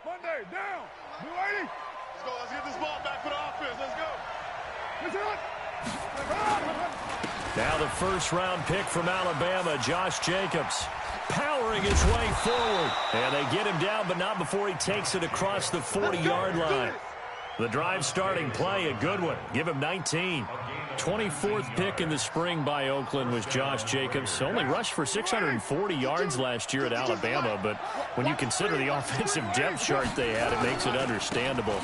Monday, down. New 80. Let's go. Let's get this ball back for the offense. Let's go. Now the first-round pick from Alabama, Josh Jacobs, powering his way forward. And they get him down, but not before he takes it across the 40-yard line. The drive starting play, a good one. Give him 19. 24th pick in the spring by Oakland was Josh Jacobs. Only rushed for 640 yards last year at Alabama, but when you consider the offensive depth chart they had, it makes it understandable.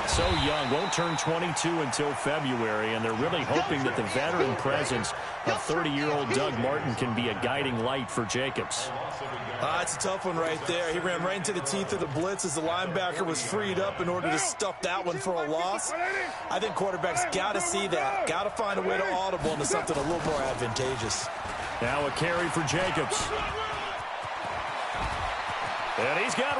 So young, won't turn 22 until February, and they're really hoping that the veteran presence of 30-year-old Doug Martin can be a guiding light for Jacobs. It's a tough one right there. He ran right into the teeth of the blitz as the linebacker was freed up in order to stuff that one for a loss. I think quarterbacks got to see that, got to find a way to audible into something a little more advantageous. Now a carry for Jacobs. And he's got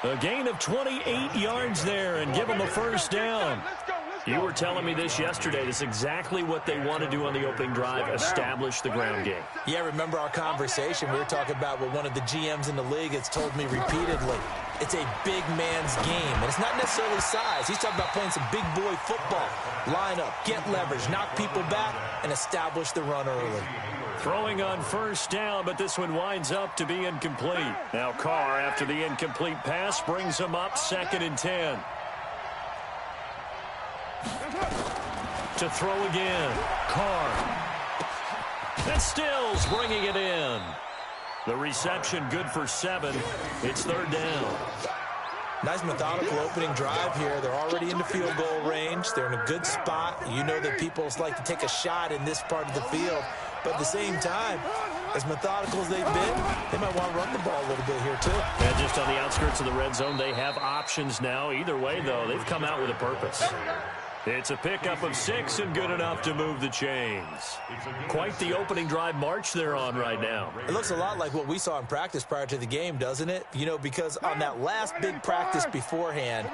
room. A gain of 28 yards there and give him a first down. You were telling me this yesterday. This is exactly what they want to do on the opening drive, establish the ground game. Yeah, remember our conversation? We were talking about what one of the GMs in the league has told me repeatedly. It's a big man's game, and it's not necessarily size. He's talking about playing some big boy football. Line up, get leverage, knock people back, and establish the run early. Throwing on first down, but this one winds up to be incomplete. Now Carr, after the incomplete pass, brings him up 2nd and 10. To throw again. Carr. And Stills bringing it in. The reception good for 7. It's 3rd down. Nice methodical opening drive here. They're already in the field goal range. They're in a good spot. You know that people like to take a shot in this part of the field. But at the same time, as methodical as they've been, they might want to run the ball a little bit here too. And just on the outskirts of the red zone, they have options now. Either way, though, they've come out with a purpose. It's a pickup of 6 and good enough to move the chains. Quite the opening drive march they're on right now. It looks a lot like what we saw in practice prior to the game, doesn't it? You know, because on that last big practice beforehand,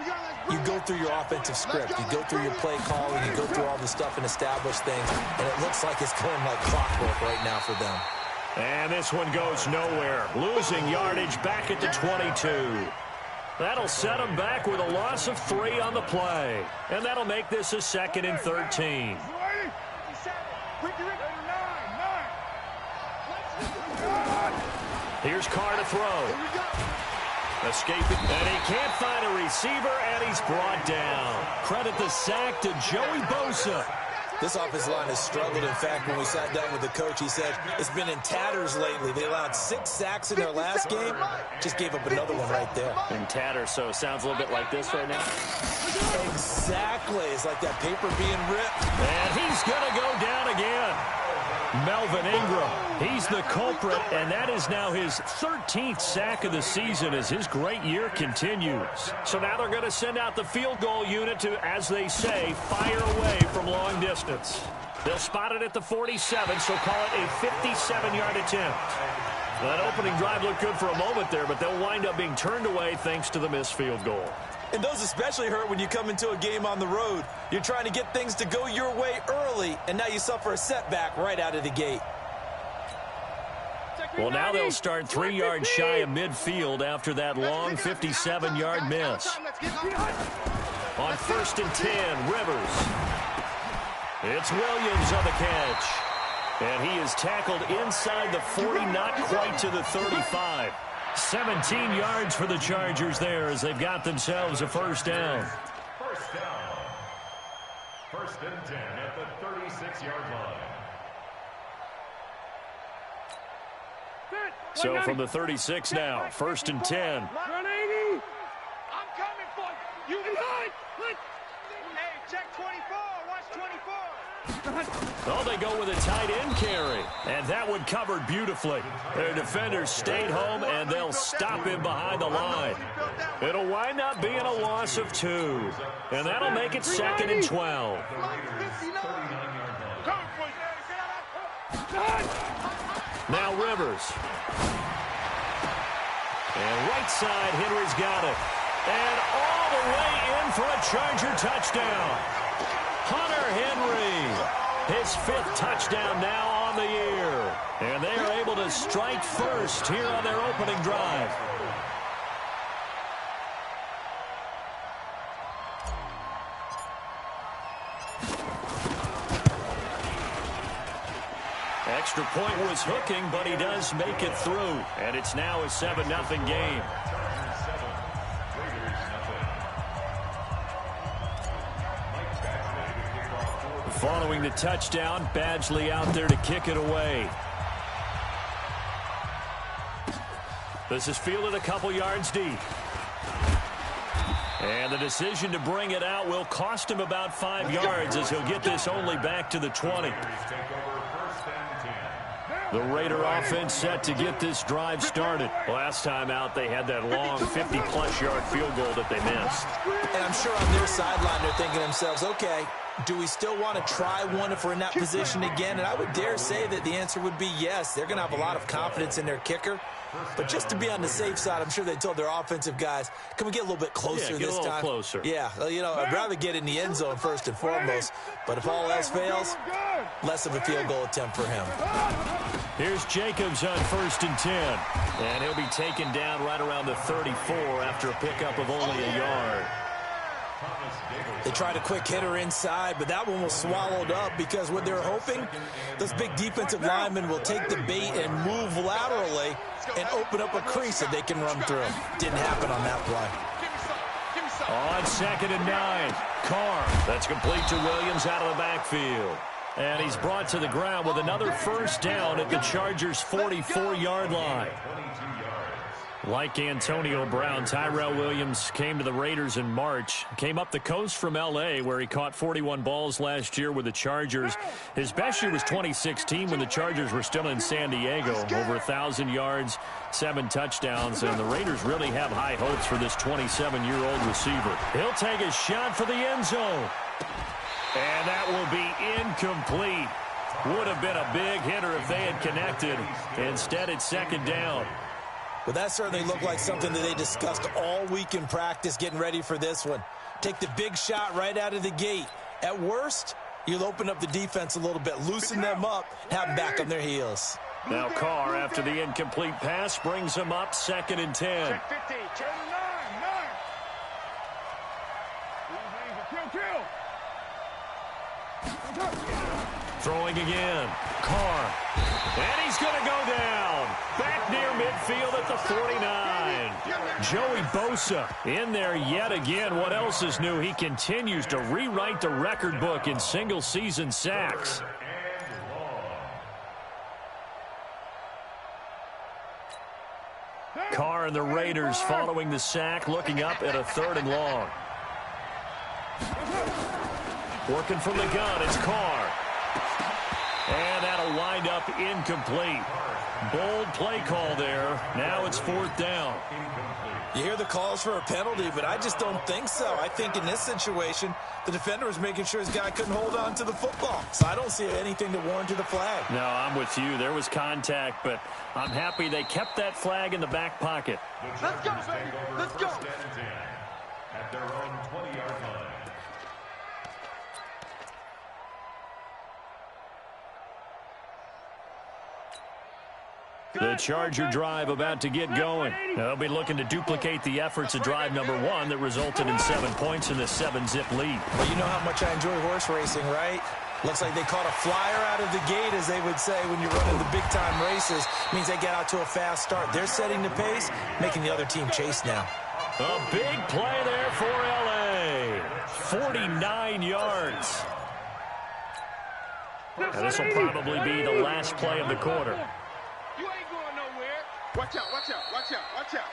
you go through your offensive script. You go through your play calling. You go through all the stuff and establish things. And it looks like it's going like clockwork right now for them. And this one goes nowhere. Losing yardage back at the 22. That'll set them back with a loss of 3 on the play. And that'll make this a 2nd and 13. Here's Carr to throw. Escaping, and he can't find a receiver, and he's brought down. Credit the sack to Joey Bosa. This offensive line has struggled. In fact, when we sat down with the coach, he said it's been in tatters lately. They allowed 6 sacks in their last game. Just gave up another one right there. In tatters, so it sounds a little bit like this right now. Exactly. It's like that paper being ripped. And he's going to go down again. Melvin Ingram, he's the culprit, and that is now his 13th sack of the season as his great year continues. So now they're going to send out the field goal unit to, as they say, fire away from long distance. They'll spot it at the 47, so call it a 57-yard attempt. That opening drive looked good for a moment there, but they'll wind up being turned away thanks to the missed field goal. And those especially hurt when you come into a game on the road. You're trying to get things to go your way early, and now you suffer a setback right out of the gate. Well, now they'll start 3 yards shy of midfield after that long 57-yard miss. On 1st and 10, Rivers. It's Williams on the catch. And he is tackled inside the 40, not quite to the 35. 17 yards for the Chargers there as they've got themselves a first down. First down. 1st and 10 at the 36-yard line. So from the 36 now, 1st and 10. Run 80. I'm coming for you. You run. Hey, check 24. Watch 24. Oh, they go with a tight end carry. And that one covered beautifully. Their defenders stayed home, and they'll stop him behind the line. It'll wind up being a loss of 2. And that'll make it 2nd and 12. Now Rivers. And right side, Henry's got it. And all the way in for a Charger touchdown. Hunter Henry, his 5th touchdown now on the year. And they are able to strike first here on their opening drive. Extra point was hooking, but he does make it through. And it's now a 7-0 game. Following the touchdown, Badgley out there to kick it away. This is fielded a couple yards deep. And the decision to bring it out will cost him about 5 yards as he'll get this only back to the 20. The Raider offense set to get this drive started. Last time out, they had that long 50-plus yard field goal that they missed. And I'm sure on their sideline they're thinking to themselves, okay, do we still want to try one if we're in that position again? And I would dare say that the answer would be yes. They're going to have a lot of confidence in their kicker. But just to be on the safe side, I'm sure they told their offensive guys, can we get a little bit closer this time? Get a little closer. Yeah, you know, I'd rather get in the end zone first and foremost. But if all else fails, less of a field goal attempt for him. Here's Jacobs on 1st and 10. And he'll be taken down right around the 34 after a pickup of only a yard. They tried a quick hitter inside, but that one was swallowed up because what they're hoping, those big defensive linemen will take the bait and move laterally and open up a crease that they can run through. Didn't happen on that play. On 2nd and 9, Carr. That's complete to Williams out of the backfield. And he's brought to the ground with another first down at the Chargers' 44-yard line. Like Antonio Brown, Tyrell Williams came to the Raiders in March. Came up the coast from L.A., where he caught 41 balls last year with the Chargers. His best year was 2016 when the Chargers were still in San Diego. Over 1,000 yards, 7 touchdowns, and the Raiders really have high hopes for this 27-year-old receiver. He'll take a shot for the end zone. And that will be incomplete. Would have been a big hitter if they had connected. Instead, it's 2nd down. Well, that certainly looked like something that they discussed all week in practice getting ready for this one. Take the big shot right out of the gate. At worst, you'll open up the defense a little bit, loosen them up, have them back on their heels. Now Carr, after the incomplete pass, brings him up 2nd and 10. Check 50, check 9. Throwing again. Carr. And he's going to go down. Back near midfield at the 49. Joey Bosa in there yet again. What else is new? He continues to rewrite the record book in single-season sacks. Carr and the Raiders following the sack, looking up at a 3rd and long. Working from the gun, it's Carr. And that'll wind up incomplete. Bold play call there. Now it's 4th down. You hear the calls for a penalty, but I just don't think so. I think in this situation, the defender was making sure his guy couldn't hold on to the football. So I don't see anything to warrant the flag. No, I'm with you. There was contact, but I'm happy they kept that flag in the back pocket. Let's go, baby. Let's go. At their own 20-yard line. The Charger drive about to get going. They'll be looking to duplicate the efforts of drive number 1 that resulted in 7 points in the 7-zip lead. Well, you know how much I enjoy horse racing, right? Looks like they caught a flyer out of the gate, as they would say when you're running the big-time races. Means they get out to a fast start. They're setting the pace, making the other team chase now. A big play there for L.A. 49 yards. And this will probably be the last play of the quarter. You ain't going nowhere. Watch out, watch out, watch out, watch out.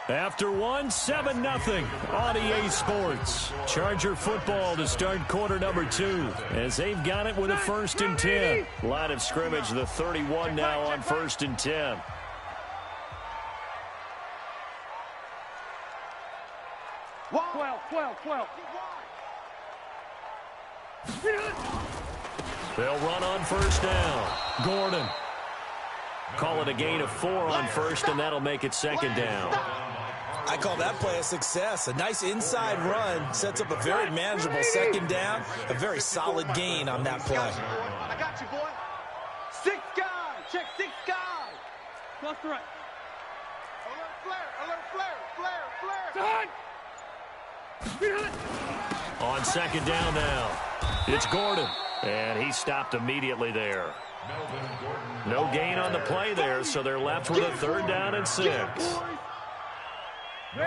After 7-0 on EA Sports. Charger football to start quarter number 2 as they've got it with a 1st and 10. Line of scrimmage, the 31 now on 1st and 10. They'll run on 1st down. Gordon. Call it a gain of 4 on 1st, and that'll make it 2nd down. I call that play a success. A nice inside run sets up a very manageable 2nd down. A very solid gain on that play. I got you, boy. 6 guys. Check 6 guys. Plus the right. Alert flare, flare. On 2nd down now, it's Gordon, and he stopped immediately there. No gain on the play there, so they're left with a 3rd down and 6.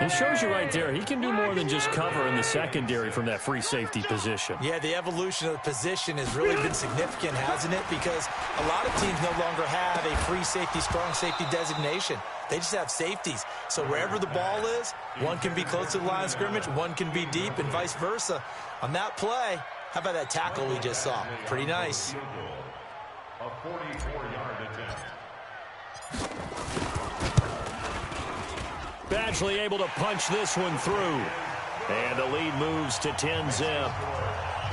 He shows you right there, he can do more than just cover in the secondary from that free safety position. Yeah, the evolution of the position has really been significant, hasn't it? Because a lot of teams no longer have a free safety, strong safety designation. They just have safeties. So wherever the ball is, one can be close to the line of scrimmage, one can be deep, and vice versa. On that play, how about that tackle we just saw? Pretty nice. A 44-yard attempt. Badgley able to punch this one through. And the lead moves to 10-zip.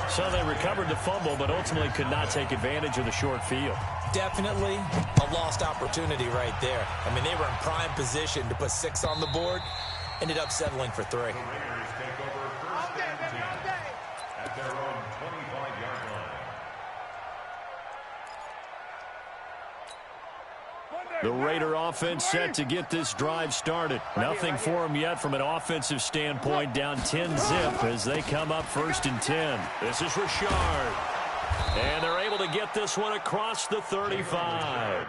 So they recovered the fumble, but ultimately could not take advantage of the short field. Definitely a lost opportunity right there. I mean, they were in prime position to put 6 on the board. Ended up settling for 3. The Raiders take over 1st and 10 at their own 25-yard line. The Raider offense set to get this drive started. Nothing for them yet from an offensive standpoint, down 10-zip as they come up 1st and 10. This is Richard. And they're able to get this one across the 35.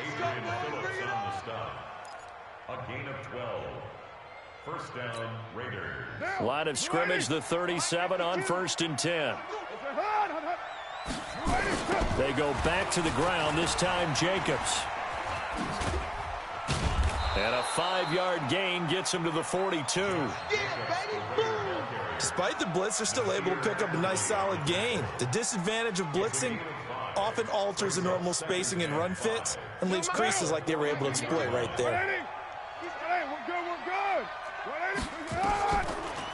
Adrian Phillips on the stop. A gain of 12. 1st down, Raiders. Line of scrimmage, the 37 on 1st and 10. They go back to the ground, this time Jacobs. And a 5-yard gain gets him to the 42. Despite the blitz, they're still able to pick up a nice solid gain. The disadvantage of blitzing often alters the normal spacing and run fits and leaves creases like they were able to exploit right there.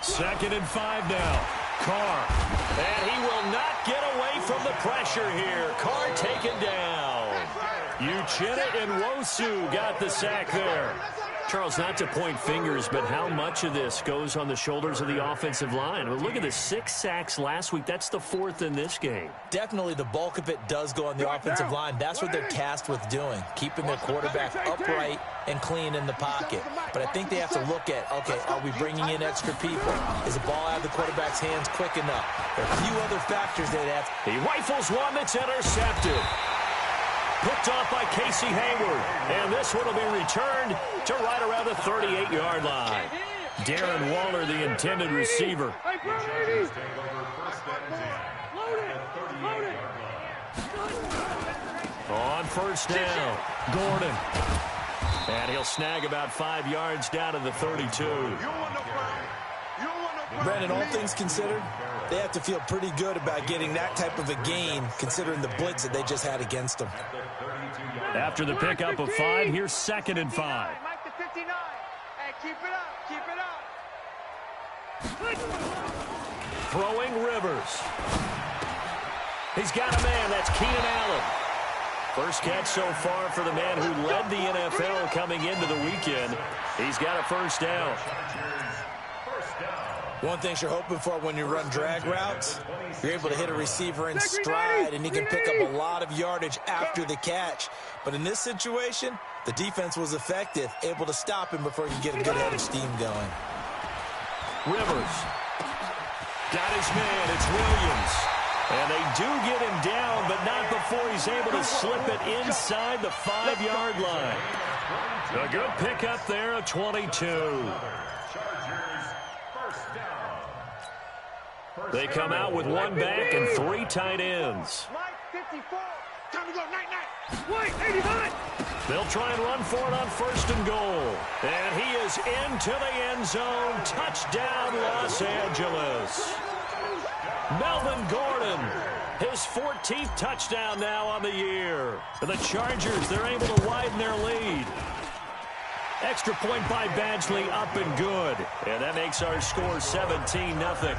2nd and 5 now. Carr. And he will not get away from the pressure here. Carr taken down. Uchenna and Wosu got the sack there. Charles, not to point fingers, but how much of this goes on the shoulders of the offensive line? I mean, look at the 6 sacks last week. That's the 4th in this game. Definitely the bulk of it does go on the offensive line. That's what they're tasked with doing, keeping their quarterback upright and clean in the pocket. But I think they have to look at, okay, are we bringing in extra people? Is the ball out of the quarterback's hands quick enough? There are a few other factors they'd have. He rifles one that's intercepted. Picked off by Casey Hayward. And this one will be returned to right around the 38-yard line. Darren Waller, the intended receiver. On 1st down, Gordon. And he'll snag about 5 yards down to the 32. Brandon, all things considered, they have to feel pretty good about getting that type of a gain, considering the blitz that they just had against them. After the pickup of 5, here's 2nd and 5. Mike the 59. Hey, keep it up. Keep it up. Throwing Rivers. He's got a man. That's Keenan Allen. First catch so far for the man who led the NFL coming into the weekend. He's got a 1st down. One thing you're hoping for when you run drag routes, you're able to hit a receiver in stride, and he can pick up a lot of yardage after the catch. But in this situation, the defense was effective, able to stop him before he could get a good head of steam going. Rivers. Got his man. It's Williams. And they do get him down, but not before he's able to slip it inside the 5-yard line. A good pickup there, a 22. They come out with 1 back and 3 tight ends. Mike 54. Time to go. Night, night. Wait, 89. They'll try and run for it on 1st and goal. And he is into the end zone. Touchdown, Los Angeles. Melvin Gordon, his 14th touchdown now on the year. The Chargers, they're able to widen their lead. Extra point by Badgley, up and good. And that makes our score 17-0.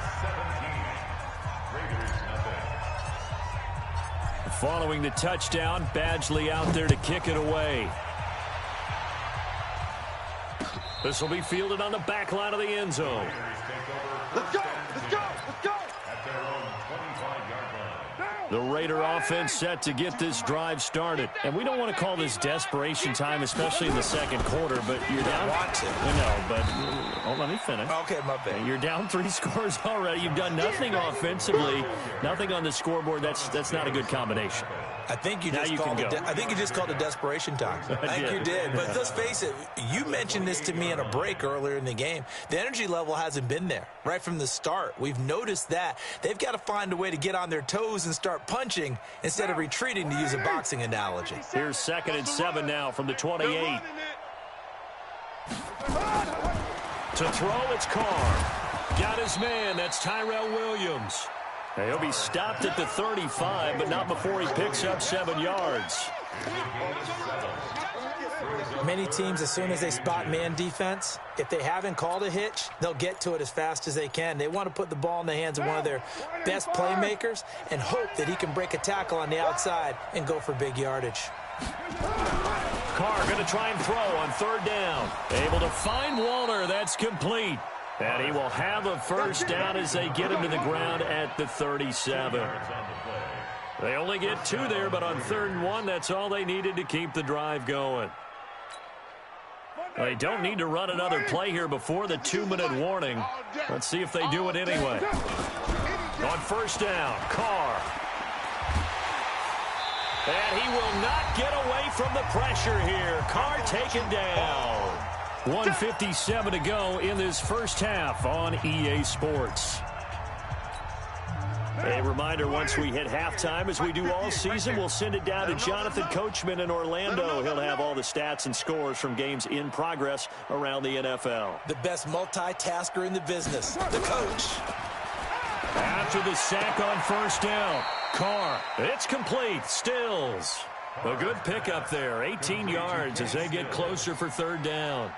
Following the touchdown, Badgley out there to kick it away. This will be fielded on the back line of the end zone. Let's go! Let's go! Let's go! The Raider offense set to get this drive started. And we don't want to call this desperation time, especially in the second quarter, but you're down. Want to. No, but let me finish. Okay, my bad. You're down 3 scores already. You've done nothing offensively, nothing on the scoreboard. That's not a good combination. I think you just called it desperation time. I think you did. But let's face it, you mentioned this to me in a break earlier in the game. The energy level hasn't been there right from the start. We've noticed that. They've got to find a way to get on their toes and start punching instead of retreating, to use a boxing analogy. Here's 2nd and 7 now from the 28. To throw, it's Carr. Got his man. That's Tyrell Williams. He'll be stopped at the 35, but not before he picks up 7 yards. Many teams, as soon as they spot man defense, if they haven't called a hitch, they'll get to it as fast as they can. They want to put the ball in the hands of one of their best playmakers and hope that he can break a tackle on the outside and go for big yardage. Carr going to try and throw on 3rd down. Able to find Waller. That's complete. And he will have a first down as they get him to the ground at the 37. They only get 2 there, but on 3rd and 1, that's all they needed to keep the drive going. They don't need to run another play here before the 2-minute warning. Let's see if they do it anyway. On 1st down, Carr. And he will not get away from the pressure here. Carr taken down. 1:57 to go in this first half on EA Sports. A reminder, once we hit halftime, as we do all season, we'll send it down to Jonathan Coachman in Orlando. He'll have all the stats and scores from games in progress around the NFL. The best multitasker in the business, the coach. After the sack on 1st down, Carr, it's complete, Stills. A good pickup there, 18 yards as they get closer for 3rd down.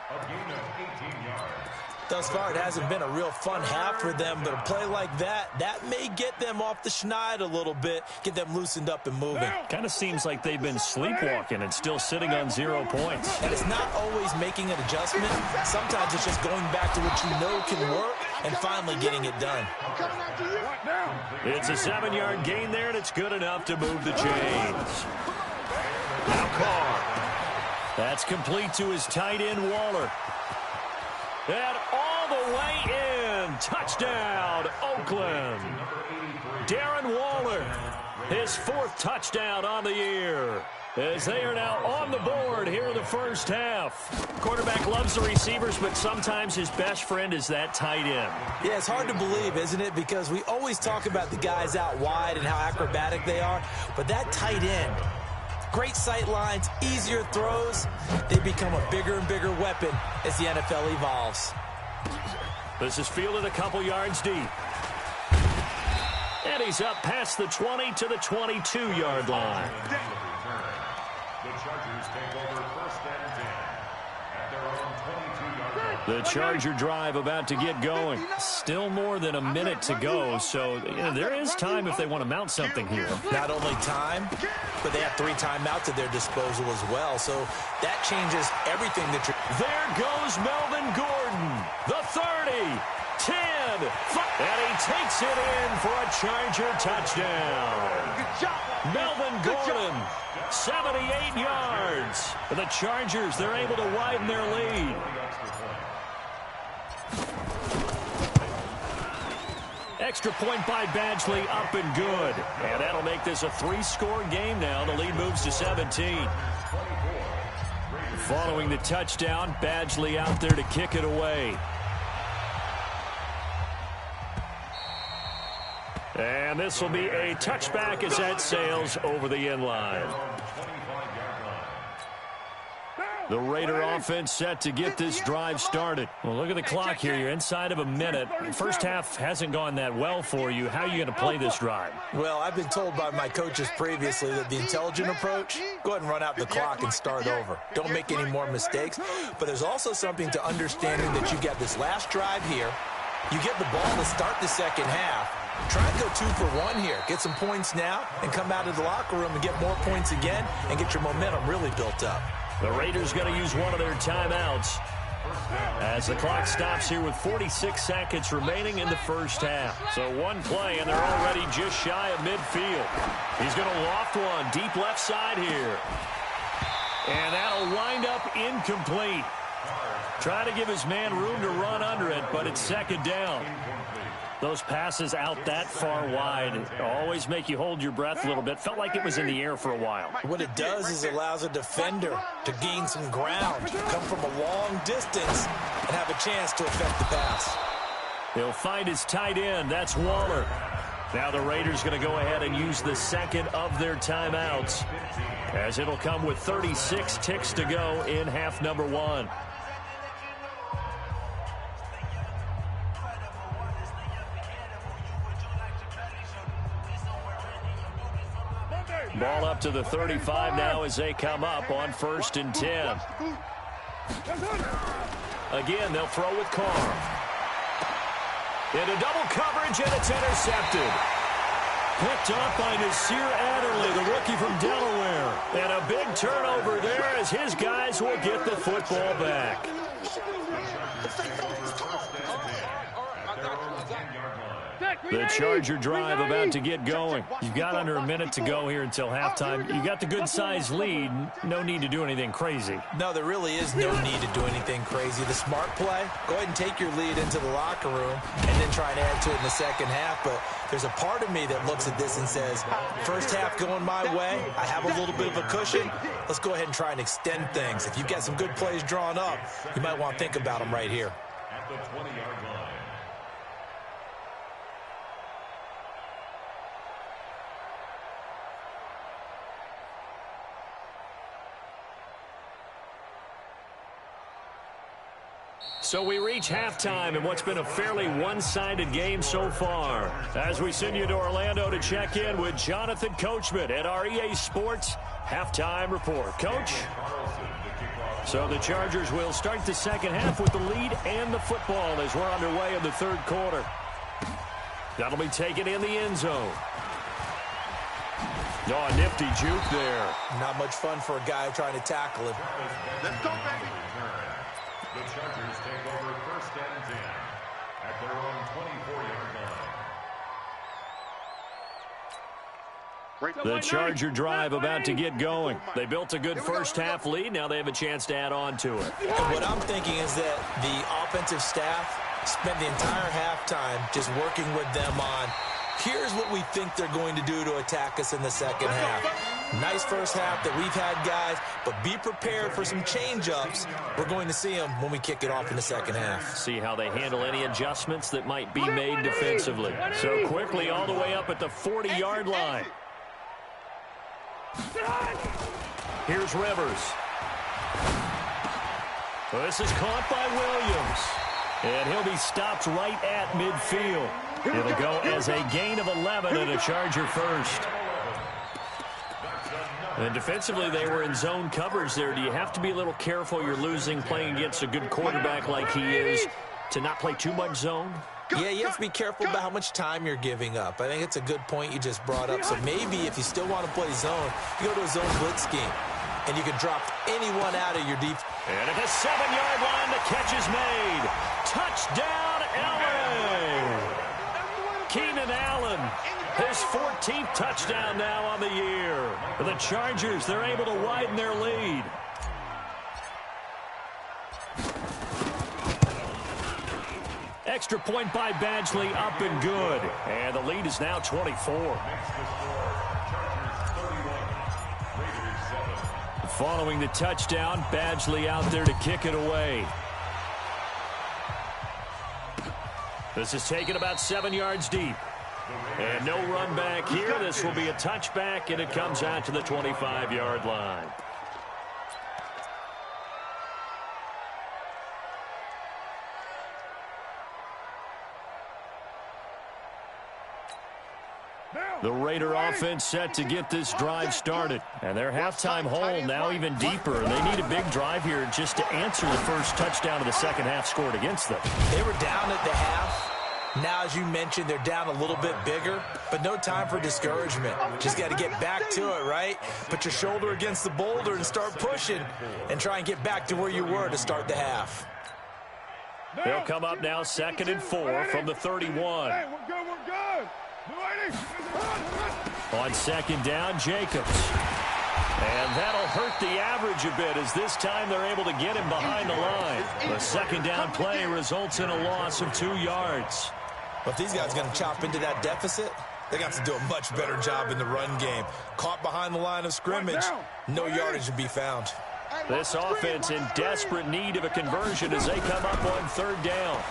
Thus far, it hasn't been a real fun half for them, but a play like that may get them off the schneid a little bit, get them loosened up and moving. Kind of seems like they've been sleepwalking and still sitting on 0 points. And it's not always making an adjustment. Sometimes it's just going back to what you know can work and finally getting it done. It's a 7-yard gain there, and it's good enough to move the chains. Now Carr. That's complete to his tight end, Waller. And all the way in. Touchdown, Oakland. Darren Waller, his 4th touchdown on the year, as they are now on the board here in the first half. Quarterback loves the receivers, but sometimes his best friend is that tight end. Yeah, it's hard to believe, isn't it? Because we always talk about the guys out wide and how acrobatic they are, but that tight end, great sight lines, easier throws, they become a bigger and bigger weapon as the NFL evolves. This is fielded a couple yards deep. And he's up past the 20 to the 22-yard line. The Chargers take over 1st and 10 at their own 22-yard line. The Charger drive about to get going. Still more than a minute to go, so there is time if they want to mount something here. Not only time, but they have 3 timeouts at their disposal as well, so that changes everything. There goes Melvin Gordon, the 30, 10, 5, and he takes it in for a Charger touchdown. Melvin Gordon, 78 yards. The Chargers, they're able to widen their lead. Extra point by Badgley, up and good. And that'll make this a 3-score game now. The lead moves to 17. Following the touchdown, Badgley out there to kick it away. And this will be a touchback as that sails over the end line. The Raider offense set to get this drive started. Well, look at the clock here. You're inside of a minute. First half hasn't gone that well for you. How are you going to play this drive? Well, I've been told by my coaches previously that the intelligent approach, go ahead and run out the clock and start over. Don't make any more mistakes. But there's also something to understanding that you get this last drive here. You get the ball to start the second half. Try and go 2 for 1 here. Get some points now and come out of the locker room and get more points again and get your momentum really built up. The Raiders going to use one of their timeouts as the clock stops here with 46 seconds remaining in the first half. So one play, and they're already just shy of midfield. He's going to loft one deep left side here. And that'll wind up incomplete. Trying to give his man room to run under it, but it's second down. Those passes out that far wide always make you hold your breath a little bit. Felt like it was in the air for a while. What it does is it allows a defender to gain some ground, come from a long distance, and have a chance to affect the pass. He'll find his tight end. That's Waller. Now the Raiders going to go ahead and use the second of their timeouts, as it'll come with 36 ticks to go in half number 1. Ball up to the 35 now as they come up on 1st and 10. Again, they'll throw with Carr. Into double coverage, and it's intercepted. Picked up by Nasir Adderley, the rookie from Delaware. And a big turnover there as his guys will get the football back. The Charger drive about to get going. You've got under a minute to go here until halftime. You got the good-sized lead. No need to do anything crazy. No, there really is no need to do anything crazy. The smart play, go ahead and take your lead into the locker room and then try and add to it in the second half. But there's a part of me that looks at this and says, first half going my way, I have a little bit of a cushion. Let's go ahead and try and extend things. If you've got some good plays drawn up, you might want to think about them right here. At the 20-yard line. So we reach halftime in what's been a fairly one-sided game so far. As we send you to Orlando to check in with Jonathan Coachman at our EA Sports Halftime Report. Coach? So the Chargers will start the second half with the lead and the football as we're underway in the third quarter. That'll be taken in the end zone. Oh, a nifty juke there. Not much fun for a guy trying to tackle him. Let's go, baby. The Chargers take over 1st and 10 at their own 24-yard line. The Charger drive about to get going. They built a good first half lead. Now they have a chance to add on to it. And what I'm thinking is that the offensive staff spent the entire halftime just working with them on, here's what we think they're going to do to attack us in the second half. Nice first half that we've had, guys, but be prepared for some change-ups. We're going to see them when we kick it off in the second half. See how they handle any adjustments that might be made defensively. So quickly all the way up at the 40-yard line. Here's Rivers. Well, this is caught by Williams. And he'll be stopped right at midfield. It'll go as a gain of 11 and a Charger first. And defensively, they were in zone coverage there. Do you have to be a little careful? You're losing playing against a good quarterback like he is to not play too much zone? Yeah, you have to be careful about how much time you're giving up. I think it's a good point you just brought up. So maybe if you still want to play zone, you go to a zone blitz scheme, and you can drop anyone out of your defense. And at the 7-yard line, the catch is made. Touchdown, Allen! Keenan Allen, his 14th touchdown now on the year. For the Chargers, they're able to widen their lead. Extra point by Badgley, up and good. And the lead is now 24. Following the touchdown, Badgley out there to kick it away. This is taken about 7 yards deep. And no run back here. This will be a touchback, and it comes out to the 25-yard line. The Raider offense set to get this drive started. And their halftime hole now even deeper. And they need a big drive here just to answer the first touchdown of the second half scored against them. They were down at the half. Now, as you mentioned, they're down a little bit bigger, but no time for discouragement. Just got to get back to it, right? Put your shoulder against the boulder and start pushing and try and get back to where you were to start the half. They'll come up now 2nd and 4 from the 31. Hey, we're good. On 2nd down, Jacobs. And that'll hurt the average a bit as this time they're able to get him behind the line. The 2nd down play results in a loss of 2 yards. But if these guys are going to chop into that deficit, they got to do a much better job in the run game. Caught behind the line of scrimmage, no yardage to be found. This offense in desperate need of a conversion as they come up on 3rd down.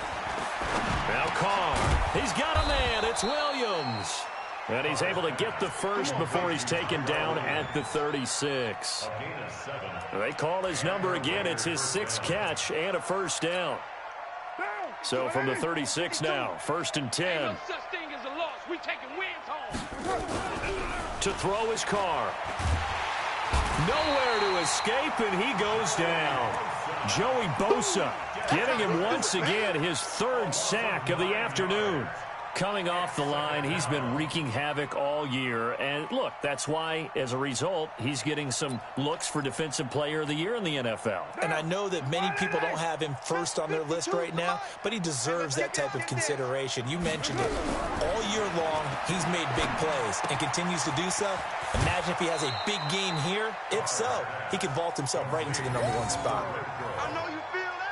Now Carr. He's got a man. It's Williams. And he's able to get the first before he's taken down at the 36. They call his number again. It's his 6th catch and a first down. So from the 36 now, 1st and 10. To throw his Carr. Nowhere to escape, and he goes down. Joey Bosa getting him once again his 3rd sack of the afternoon. Coming off the line, he's been wreaking havoc all year. And, look, that's why, as a result, he's getting some looks for Defensive Player of the Year in the NFL. And I know that many people don't have him first on their list right now, but he deserves that type of consideration. You mentioned it. All year long, he's made big plays and continues to do so. Imagine if he has a big game here. If so, he could vault himself right into the #1 spot. I know you feel that.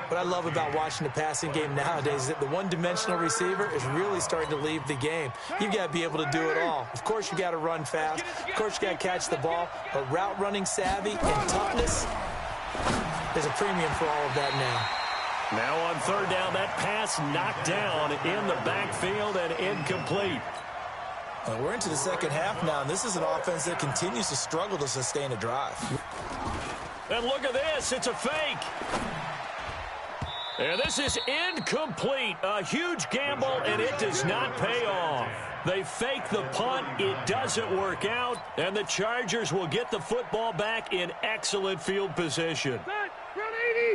What I love about watching the passing game nowadays is that the one-dimensional receiver is really starting to leave the game. You've got to be able to do it all. Of course, you got to run fast. Of course, you got to catch the ball. But route running savvy and toughness, there's a premium for all of that now. Now on 3rd down, that pass knocked down in the backfield and incomplete. We're into the second half now, and this is an offense that continues to struggle to sustain a drive. And look at this. It's a fake. And this is incomplete. A huge gamble, and it does not pay off. They fake the punt. It doesn't work out, and the Chargers will get the football back in excellent field position. Run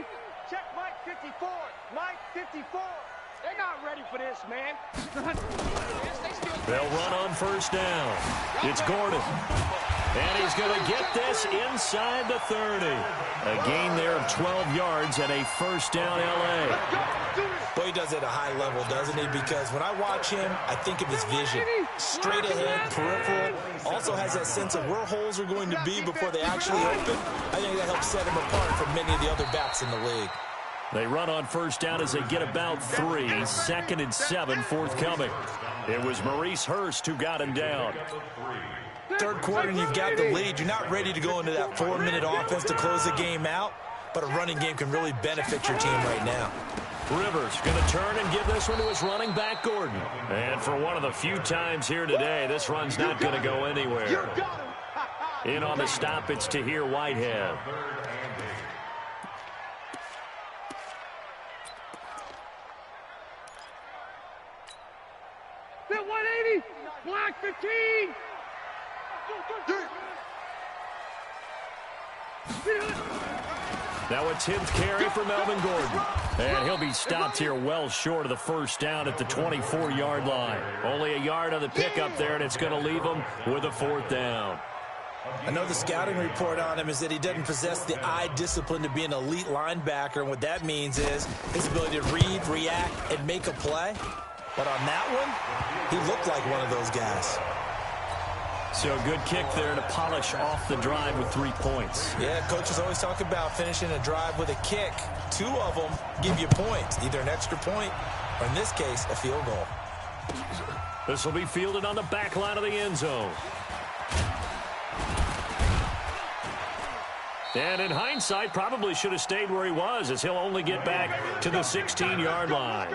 80. Check Mike 54. Mike 54. They're not ready for this, man. They'll run on 1st down. It's Gordon. And he's going to get this inside the 30. A gain there of 12 yards and a 1st down L.A. Boy, he does it at a high level, doesn't he? Because when I watch him, I think of his vision. Straight ahead, peripheral. Also has that sense of where holes are going to be before they actually open. I think that helps set him apart from many of the other backs in the league. They run on 1st down as they get about 3. 2nd and 7 forthcoming. It was Maurice Hurst who got him down. 3rd quarter and you've got the lead. You're not ready to go into that 4-minute offense to close the game out, but a running game can really benefit your team right now. Rivers going to turn and give this one to his running back, Gordon. And for one of the few times here today, this run's not going to go anywhere. In on the stop, it's Tahir Whitehead. Hit 180. Block 15. Now a 10th carry for Melvin Gordon. And he'll be stopped here well short of the 1st down at the 24-yard line. Only a yard on the pickup there, and it's going to leave him with a 4th down. I know the scouting report on him is that he doesn't possess the eye discipline to be an elite linebacker, and what that means is his ability to read, react, and make a play. But on that one, he looked like one of those guys. So good kick there to polish off the drive with 3 points. Yeah, coaches always talk about finishing a drive with a kick. 2 of them give you points, either an extra point or, in this case, a field goal. This will be fielded on the back line of the end zone. And in hindsight, probably should have stayed where he was, as he'll only get back to the 16-yard line.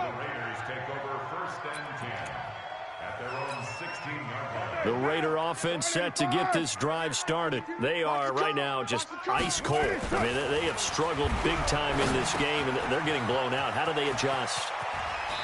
The Raider offense set to get this drive started. They are right now just ice cold. I mean, they have struggled big time in this game, and they're getting blown out. How do they adjust?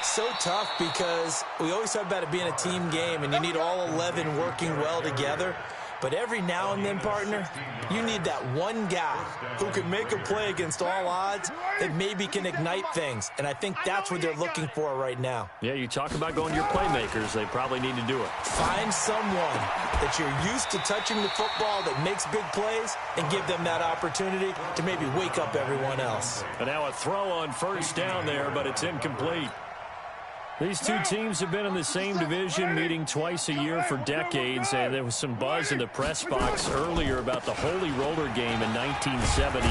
So tough because we always talk about it being a team game and you need all 11 working well together. But every now and then, partner, you need that one guy who can make a play against all odds that maybe can ignite things. And I think that's what they're looking for right now. Yeah, you talk about going to your playmakers. They probably need to do it. Find someone that you're used to touching the football that makes big plays and give them that opportunity to maybe wake up everyone else. And now a throw on first down there, but it's incomplete. These two teams have been in the same division, meeting twice a year for decades, and there was some buzz in the press box earlier about the Holy Roller game in 1978.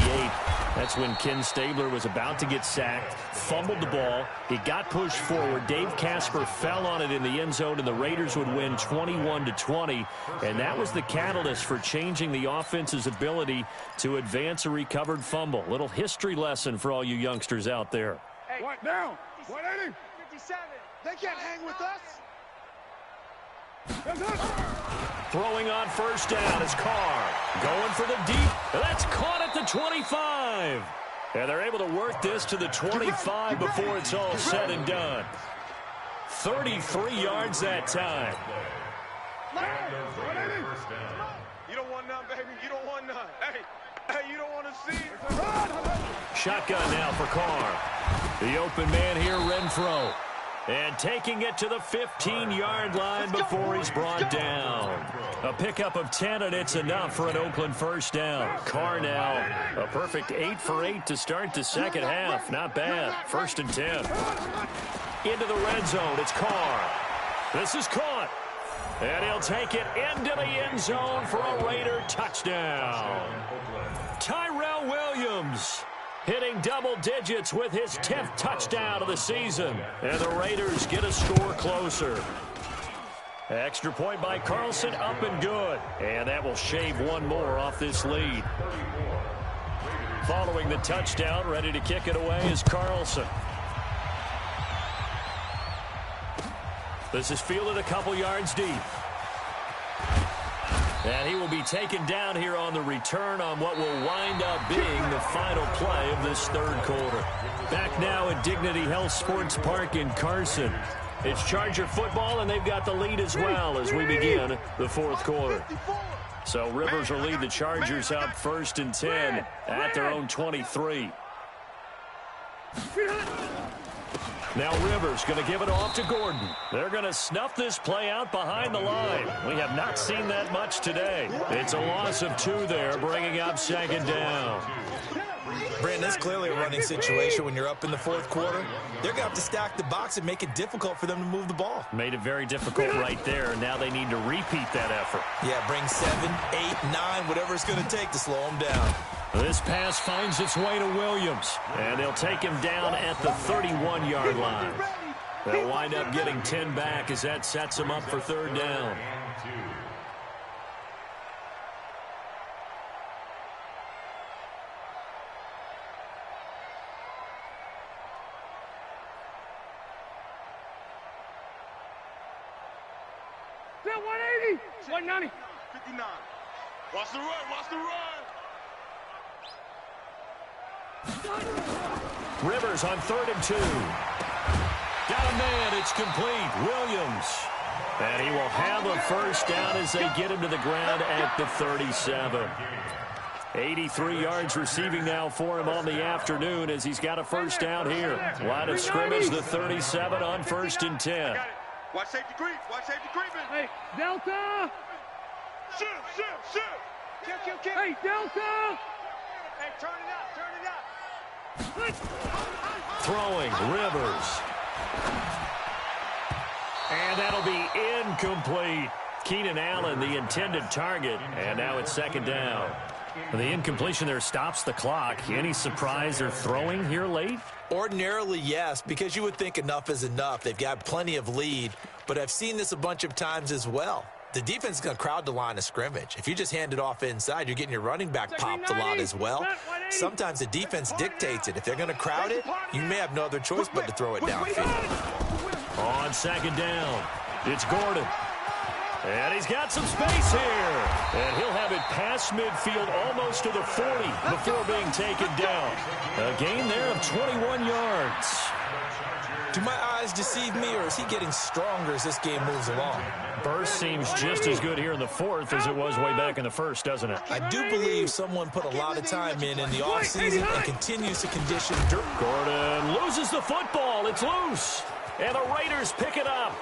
That's when Ken Stabler was about to get sacked, fumbled the ball, it got pushed forward, Dave Casper fell on it in the end zone, and the Raiders would win 21-20, and that was the catalyst for changing the offense's ability to advance a recovered fumble. Little history lesson for all you youngsters out there. Hey, what now? 180? 57. They can't hang with us. Throwing on first down is Carr. Going for the deep. That's caught at the 25. And they're able to work this to the 25 before it's all said and done. 33 yards that time. You don't want none, baby. You don't want none. Hey, you don't want to see it. Shotgun now for Carr. The open man here, Renfro. And taking it to the 15-yard line before he's brought down. A pickup of 10, and it's enough for an Oakland first down. Carr now, a perfect 8 for 8 to start the second half. Not bad. 1st and 10. Into the red zone. It's Carr. This is caught. And he'll take it into the end zone for a Raider touchdown. Tyrell Williams hitting double digits with his 10th touchdown of the season. And the Raiders get a score closer. Extra point by Carlson, up and good. And that will shave one more off this lead. Following the touchdown, ready to kick it away is Carlson. This is fielded a couple yards deep. And he will be taken down here on the return on what will wind up being the final play of this third quarter. Back now at Dignity Health Sports Park in Carson. It's Charger football, and they've got the lead as well as we begin the fourth quarter. So Rivers will lead the Chargers up 1st and 10 at their own 23. Now Rivers going to give it off to Gordon. They're going to snuff this play out behind the line. We have not seen that much today. It's a loss of 2 there, bringing up 2nd down. Brandon, it's clearly a running situation when you're up in the fourth quarter. They're going to have to stack the box and make it difficult for them to move the ball. Made it very difficult right there. Now they need to repeat that effort. Yeah, bring 7, 8, 9, whatever it's going to take to slow them down. This pass finds its way to Williams, and they'll take him down at the 31-yard line. They'll wind up getting 10 back as that sets them up for 3rd down. They're 180. 190. 59. Watch the run. Watch the run. Rivers on 3rd and 2. Got a man. It's complete. Williams. And he will have a first down as they get him to the ground at the 37. 83 yards receiving now for him on the afternoon as he's got a first down here. Line of scrimmage, the 37 on 1st and 10. Watch safety creep. Watch safety creeping. Hey, Delta. Shoot. Kill. Hey, Delta. Hey, turn it up. Throwing, Rivers. And that'll be incomplete. Keenan Allen, the intended target, and now it's 2nd down. The incompletion there stops the clock. Any surprise they're throwing here late? Ordinarily, yes, because you would think enough is enough. They've got plenty of lead, but I've seen this a bunch of times as well. The defense is going to crowd the line of scrimmage. If you just hand it off inside, you're getting your running back popped a lot as well. Sometimes the defense dictates it. If they're going to crowd it, you may have no other choice but to throw it downfield. On 2nd down, it's Gordon. And he's got some space here. And he'll have it past midfield almost to the 40 before being taken down. A gain there of 21 yards. Do my eyes deceive me, or is he getting stronger as this game moves along? Burst seems just as good here in the fourth as it was way back in the first, doesn't it? I do believe someone put a lot of time in the offseason and continues to condition dirt. Gordon loses the football. It's loose. And the Raiders pick it up.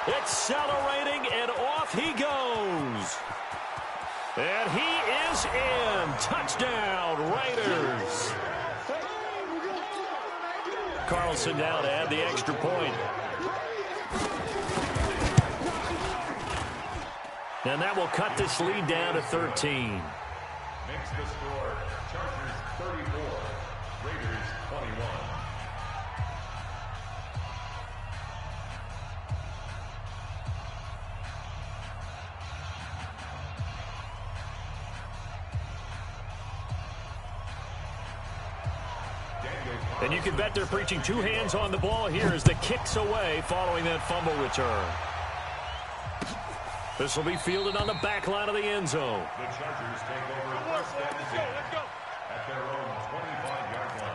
Accelerating, and off he goes. And he is in. Touchdown, Raiders. Carlson now to add the extra point. And that will cut this lead down to 13. Makes the score Chargers 34, Raiders 21. And you can bet they're preaching two hands on the ball here as the kick's away following that fumble return. This will be fielded on the back line of the end zone. The Chargers take over first and 10 at their own 25-yard line.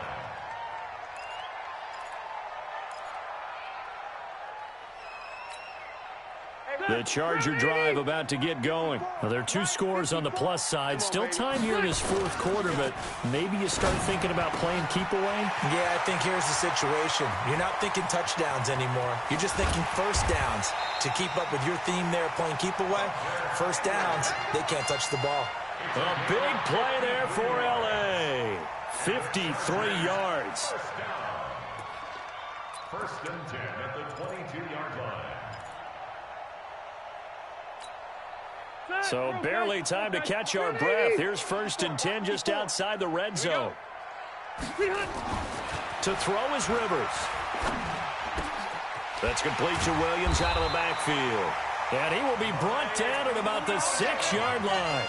The Charger drive about to get going. Well, there are two scores on the plus side. Still time here in this fourth quarter, but maybe you start thinking about playing keep away? Yeah, I think here's the situation. You're not thinking touchdowns anymore. You're just thinking first downs. To keep up with your theme there, playing keep away, first downs, they can't touch the ball. A big play there for L.A. 53 yards. First and 10 at the 22-yard line. So barely time to catch our breath. Here's first and 10 just outside the red zone. To throw is Rivers. That's complete to Williams out of the backfield. And he will be brought down at about the 6-yard line.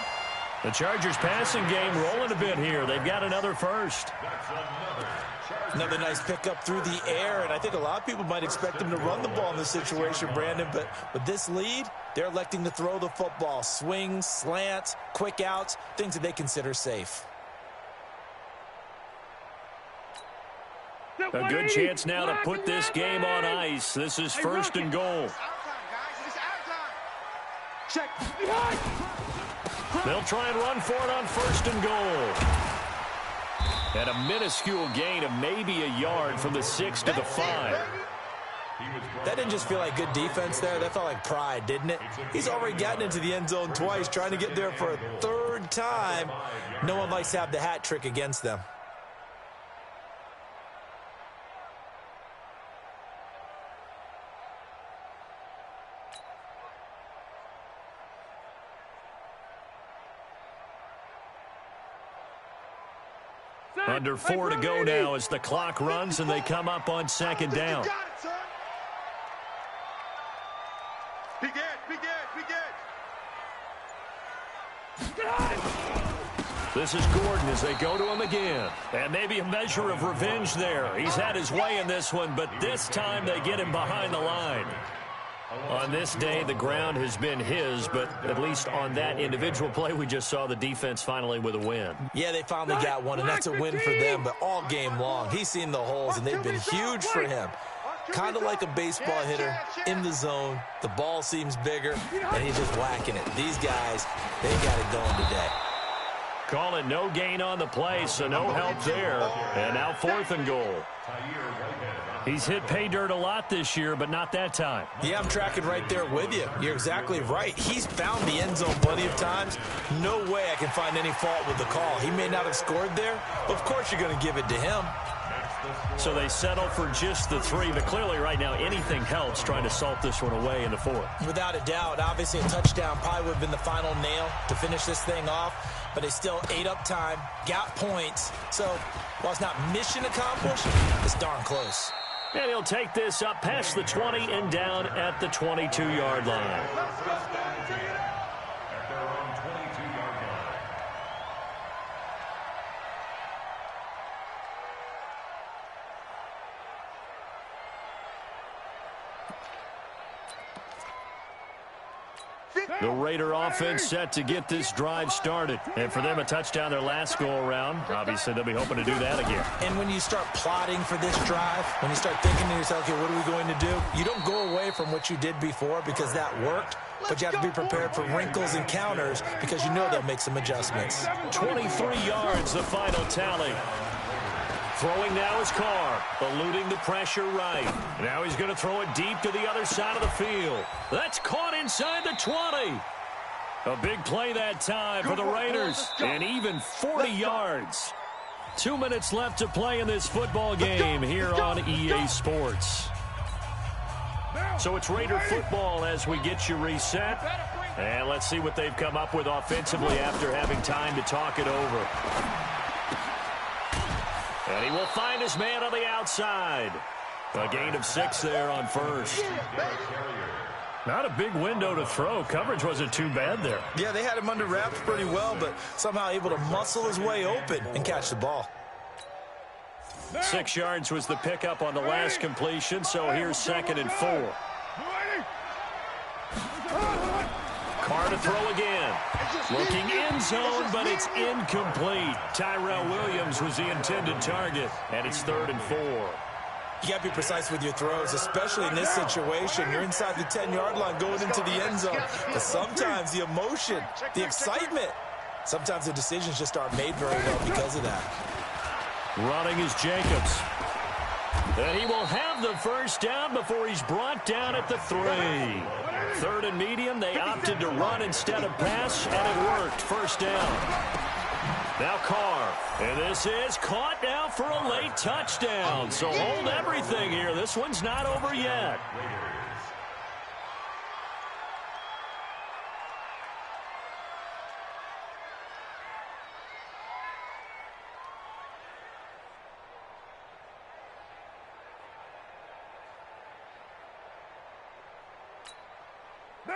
The Chargers passing game rolling a bit here. They've got another first. Another nice pickup through the air, and I think a lot of people might expect them to run the ball in this situation, Brandon, but with this lead, they're electing to throw the football. Swings, slants, quick outs, things that they consider safe. A good chance now to put this game on ice. This is first and goal. They'll try and run for it on first and goal. And a minuscule gain of maybe a yard from the 6 to the 5. That didn't just feel like good defense there. That felt like pride, didn't it? He's already gotten into the end zone twice, trying to get there for a third time. No one likes to have the hat trick against them. Under 4 to go now as the clock runs and they come up on second down. This is Gordon as they go to him again. And maybe a measure of revenge there. He's had his way in this one, but this time they get him behind the line. On this day, the ground has been his, but at least on that individual play, we just saw the defense finally with a win. Yeah, they finally got one, and that's a win for them, but all game long, he's seen the holes, and they've been huge for him. Kind of like a baseball hitter in the zone. The ball seems bigger, and he's just whacking it. These guys, they got it going today. Call it no gain on the play, so no help there. And now fourth and goal. He's hit pay dirt a lot this year, but not that time. Yeah, I'm tracking right there with you. You're exactly right. He's found the end zone plenty of times. No way I can find any fault with the call. He may not have scored there, but of course you're going to give it to him. So they settle for just the 3, but clearly right now anything helps trying to salt this one away in the 4th. Without a doubt, obviously a touchdown probably would have been the final nail to finish this thing off, but they still ate up time, got points. So while it's not mission accomplished, it's darn close. And he'll take this up past the 20 and down at the 22-yard line. The Raider offense set to get this drive started. And for them, a touchdown their last go-around. Obviously, they'll be hoping to do that again. And when you start plotting for this drive, when you start thinking to yourself, okay, what are we going to do? You don't go away from what you did before because that worked, but you have to be prepared for wrinkles and counters because you know they'll make some adjustments. 23 yards, the final tally. Throwing now is Carr, eluding the pressure right. Now he's going to throw it deep to the other side of the field. That's caught inside the 20. A big play that time for the Raiders, and even 40 yards. 2 minutes left to play in this football game here on EA Sports. So it's Raider football as we get you reset. And let's see what they've come up with offensively after having time to talk it over. And he will find his man on the outside. A gain of 6 there on first. Not a big window to throw. Coverage wasn't too bad there. Yeah, they had him under wraps pretty well, but somehow able to muscle his way open and catch the ball. 6 yards was the pickup on the last completion, so here's 2nd and 4. Carr to throw again. Looking end zone, but it's incomplete. Tyrell Williams was the intended target, and it's 3rd and 4. You got to be precise with your throws, especially in this situation. You're inside the 10-yard line going into the end zone. But sometimes the emotion, the excitement, sometimes the decisions just aren't made very well because of that. Running is Jacobs. And he will have the first down before he's brought down at the 3. 3rd and medium, they opted to run instead of pass, and it worked. First down. Now Carr, and this is caught now for a late touchdown. So hold everything here. This one's not over yet.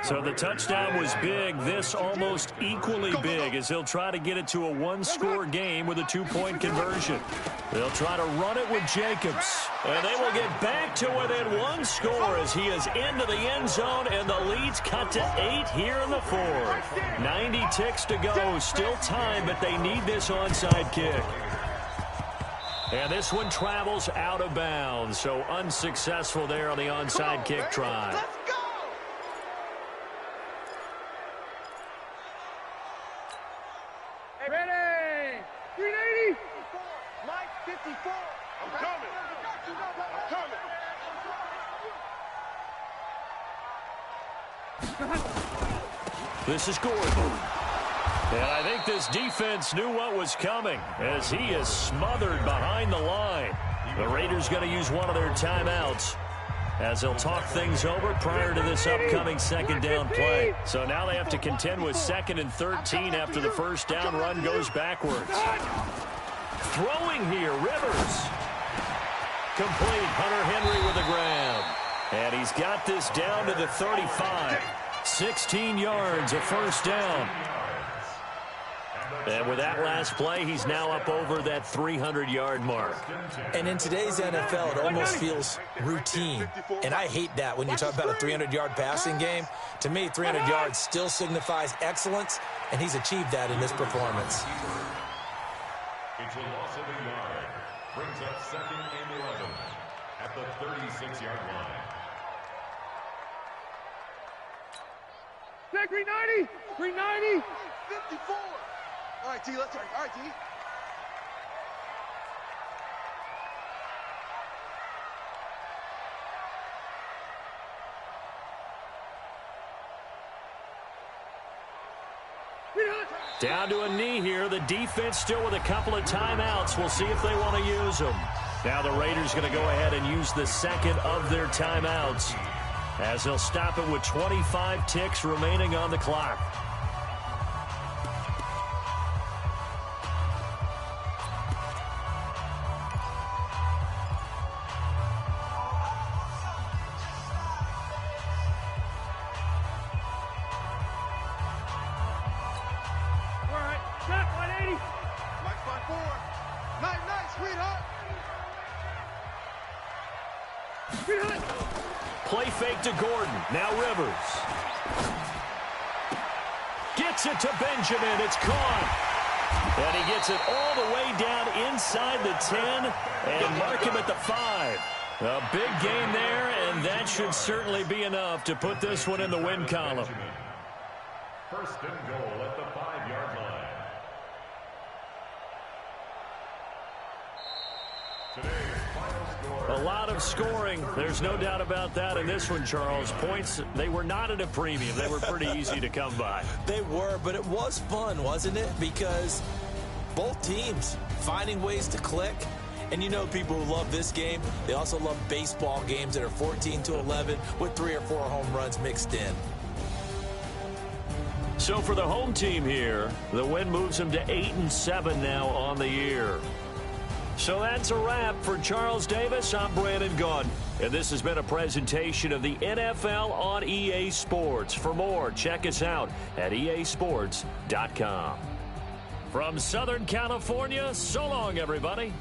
So the touchdown was big. This almost equally big as he'll try to get it to a one-score game with a 2-point conversion. They'll try to run it with Jacobs. And they will get back to within 1 score as he is into the end zone, and the lead's cut to 8 here in the 4th. 90 ticks to go. Still time, but they need this onside kick. And this one travels out of bounds, so unsuccessful there on the onside kick try. Ready! 380! Mike, 54! I'm coming! I'm coming! This is Gordon. And I think this defense knew what was coming as he is smothered behind the line. The Raiders going to use one of their timeouts as they'll talk things over prior to this upcoming 2nd down play. So now they have to contend with 2nd and 13 after the first down run goes backwards. Throwing here, Rivers. Complete, Hunter Henry with a grab. And he's got this down to the 35. 16 yards, a first down. And with that last play, he's now up over that 300-yard mark. And in today's NFL, it almost feels routine. And I hate that when you talk about a 300-yard passing game. To me, 300 yards still signifies excellence, and he's achieved that in this performance. It's a loss of a yard. Brings up 2nd and 11 at the 36-yard line. 390! 390! 54! All right, T, let's turn. All right, T. Down to a knee here. The defense still with a couple of timeouts. We'll see if they want to use them. Now the Raiders going to go ahead and use the 2nd of their timeouts as they'll stop it with 25 ticks remaining on the clock. Sweetheart! Play fake to Gordon. Now Rivers. Flips it to Benjamin. It's caught. And he gets it all the way down inside the 10 and mark him at the 5. A big gain there, and that should certainly be enough to put this one in the win column. First and goal at the 5-yard line. Today's final score. A lot of scoring. There's no doubt about that in this one, Charles. Points, they were not at a premium. They were pretty easy to come by. They were, but it was fun, wasn't it? Because both teams finding ways to click. And you know people who love this game, they also love baseball games that are 14-11 with 3 or 4 home runs mixed in. So for the home team here, the win moves them to 8-7 now on the year. So that's a wrap for Charles Davis. I'm Brandon Gunn, and this has been a presentation of the NFL on EA Sports. For more, check us out at easports.com. From Southern California, so long, everybody.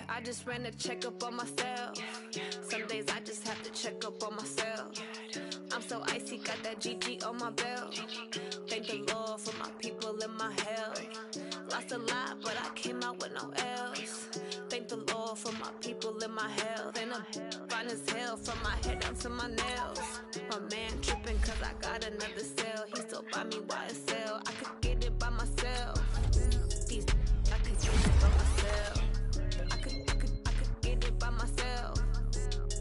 I just ran a checkup on myself. Some days I just have to check up on myself. I'm so icy, got that GG on my belt. Thank the Lord for my people and my health. Lost a lot, but I came out with no else. Thank the Lord for my people and my health. And I'm fine as hell from my head down to my nails. My man tripping cause I got another cell. He still buy me YSL. I could get it by myself. These I could get it by myself. I could get it by myself.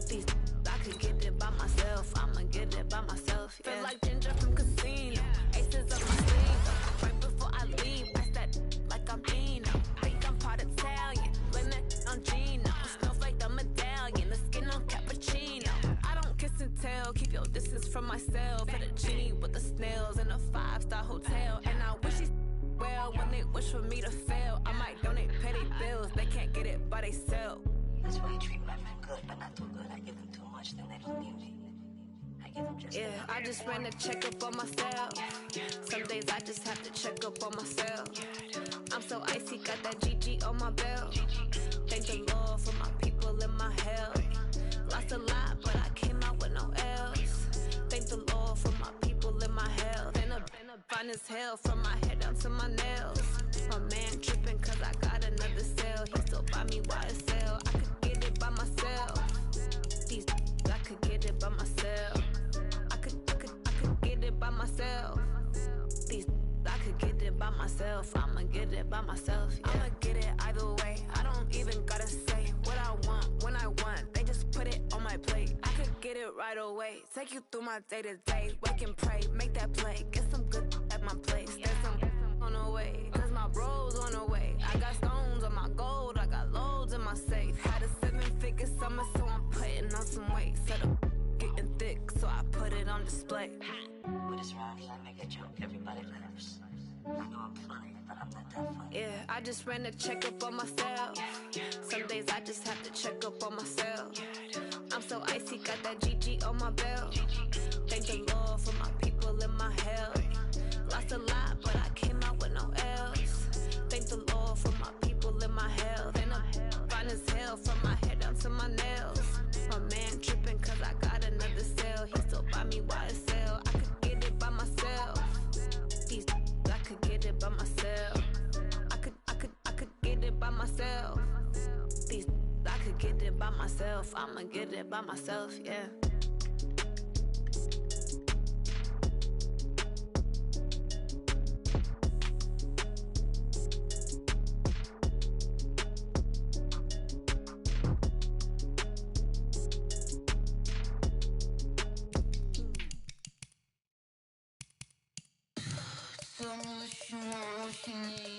These I could get it by myself. I'ma get it by myself. Yeah. Feel like Ginger from Casino. Aces up my sleeve. Right before I leave, I that like I'm Dino. Think I'm part Italian. Blame that on Gino. Smells like the medallion. The skin on cappuccino. I don't kiss and tell. Keep your distance from myself. At a genie with the snails in a 5-star hotel. And I wish he's well when they wish for me to fail. I might donate petty bills. They can't get it by themselves. That's why you treat my men good, but not too good. I give them too much, then they don't need me. I give them just yeah, I just ran a checkup on myself. Some days I just have to check up on myself. I'm so icy, got that GG on my belt. Thank the Lord for my people and my health. Lost a lot, but I came out with no else. Thank the Lord for my people and my health. And I'm fine as hell from my head down to my nails. My man tripping cause I got another cell. He still buy me YSL. I could get it by myself. These I could get it by myself. I could get it by myself. These I could get it by myself. I'ma get it by myself. Yeah. I'ma get it either way. I don't even gotta say what I want when I want. They just put it on my plate. I could get it right away. Take you through my day to day. Wake and pray, make that play. Get some good at my place. There's some on the way, cause my bro's on the way. I got stones on my gold. I got loads in my safe. Had a 7-figure summer, so I'm putting on some weight. Set up getting thick, so I put it on display. With this ride, I make a joke, everybody laughs. I know I'm funny, but I'm not that funny. Yeah, I just ran a checkup on myself. Some days I just have to check up on myself. I'm so icy, got that GG on my belt. Thank the Lord for my people and my health. Lost a lot, but I came out with no else. Thank the Lord for my people and my health. And I'm fine as hell from my head down to my nails. My man tripping cause I got another cell. He still buy me YSL. I could get it by myself. These I could get it by myself. I could get it by myself. These I could get it by myself. I'ma get it by myself, yeah. What you want, what you need.